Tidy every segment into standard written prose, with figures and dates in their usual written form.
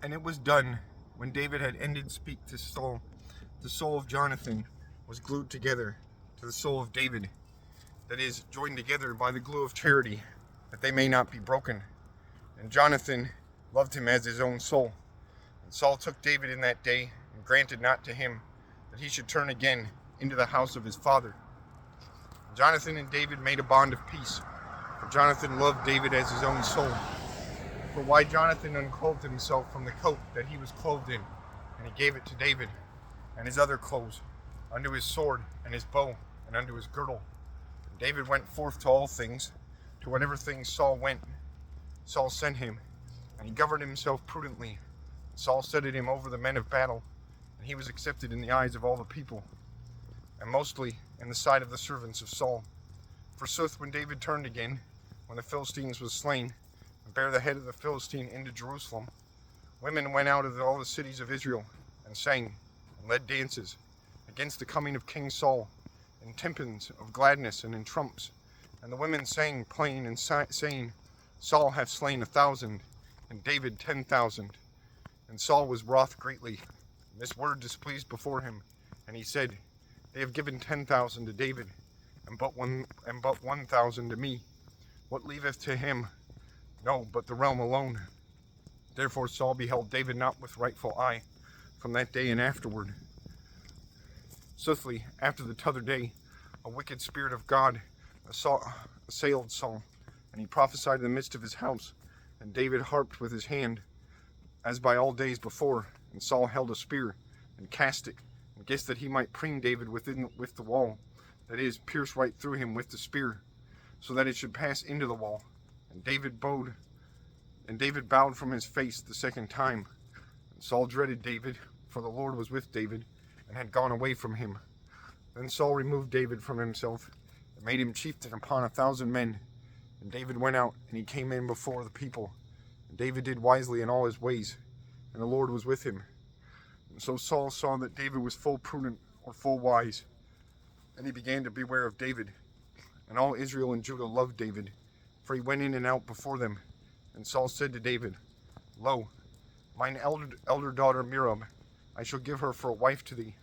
And it was done, when David had ended speak to Saul, the soul of Jonathan was glued together to the soul of David, that is, joined together by the glue of charity, that they may not be broken. And Jonathan loved him as his own soul. And Saul took David in that day, and granted not to him that he should turn again into the house of his father. And Jonathan and David made a bond of peace, for Jonathan loved David as his own soul. For why Jonathan unclothed himself from the coat that he was clothed in, and he gave it to David, and his other clothes, unto his sword, and his bow, and unto his girdle. And David went forth to all things, to whatever things Saul sent him, and he governed himself prudently. And Saul set him over the men of battle, and he was accepted in the eyes of all the people, and mostly in the sight of the servants of Saul. Forsooth, when David turned again, when the Philistines was slain, and bare the head of the Philistine into Jerusalem, women went out of all the cities of Israel, and sang, and led dances, against the coming of King Saul, in tympans of gladness and in trumps. And the women sang, playing and saying, Saul hath slain 1,000, and David 10,000. And Saul was wroth greatly. And this word displeased before him, and he said, They have given 10,000 to David, and but 1,000 to me. What leaveth to him? No, but the realm alone. Therefore Saul beheld David not with rightful eye, from that day and afterward. Swiftly, after the t'other day, a wicked spirit of God assailed Saul, and he prophesied in the midst of his house. And David harped with his hand, as by all days before. And Saul held a spear, and cast it, and guessed that he might pring David with the wall, that is, pierce right through him with the spear, so that it should pass into the wall. And David bowed from his face the second time. And Saul dreaded David, for the Lord was with David, and had gone away from him. Then Saul removed David from himself, and made him chieftain upon 1,000 men. And David went out, and he came in before the people. And David did wisely in all his ways, and the Lord was with him. And so Saul saw that David was full prudent, or full wise, and he began to beware of David. And all Israel and Judah loved David, for he went in and out before them. And Saul said to David, Lo, mine elder daughter Merab, I shall give her for a wife to thee.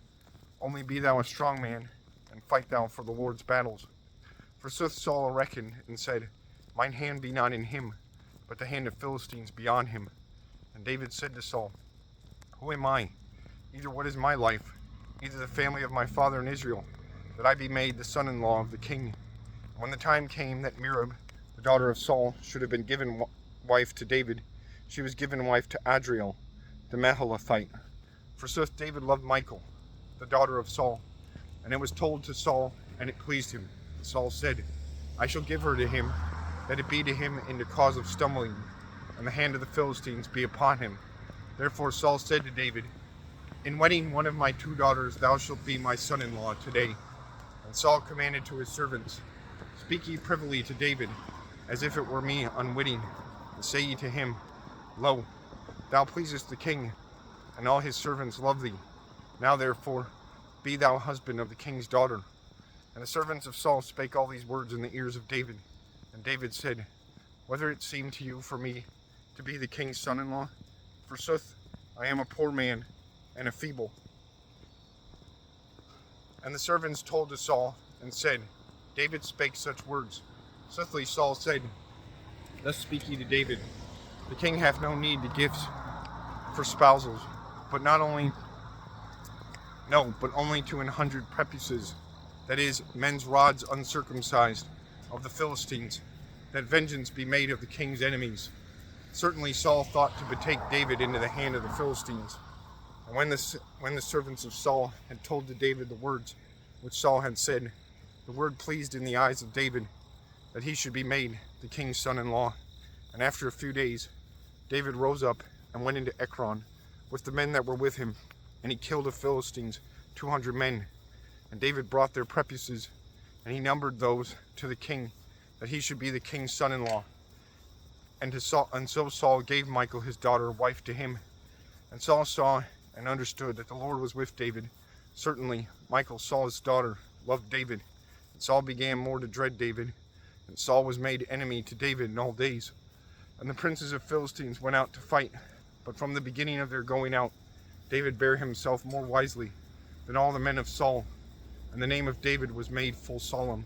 Only be thou a strong man, and fight thou for the Lord's battles. Forsooth Saul reckoned, and said, Mine hand be not in him, but the hand of Philistines be on him. And David said to Saul, Who am I? Neither what is my life, neither the family of my father in Israel, that I be made the son-in-law of the king. And when the time came that Merab, the daughter of Saul, should have been given wife to David, she was given wife to Adriel, the Mahalathite. Forsooth David loved Michal, the daughter of Saul, and it was told to Saul, and it pleased him. And Saul said, I shall give her to him, that it be to him in the cause of stumbling, and the hand of the Philistines be upon him. Therefore Saul said to David, In wedding one of my 2 daughters thou shalt be my son-in-law today. And Saul commanded to his servants, Speak ye privily to David, as if it were me unwitting, and say ye to him, Lo, thou pleasest the king, and all his servants love thee. Now therefore be thou husband of the king's daughter. And the servants of Saul spake all these words in the ears of David. And David said, Whether it seem to you for me to be the king's son-in-law? Forsooth, I am a poor man, and a feeble. And the servants told to Saul, and said, David spake such words. Swiftly Saul said, Thus speak ye to David, The king hath no need to gifts for spousals, but only to 100 prepuces, that is, men's rods uncircumcised, of the Philistines, that vengeance be made of the king's enemies. Certainly Saul thought to betake David into the hand of the Philistines. And when the servants of Saul had told to David the words which Saul had said, the word pleased in the eyes of David, that he should be made the king's son-in-law. And after a few days, David rose up and went into Ekron with the men that were with him, and he killed of Philistines 200 men. And David brought their prepuces, and he numbered those to the king, that he should be the king's son-in-law. And so Saul gave Michal his daughter wife to him. And Saul saw and understood that the Lord was with David. Certainly Michal, Saul's daughter, loved David. And Saul began more to dread David. And Saul was made enemy to David in all days. And the princes of Philistines went out to fight But from the beginning of their going out, David bare himself more wisely than all the men of Saul, and the name of David was made full solemn.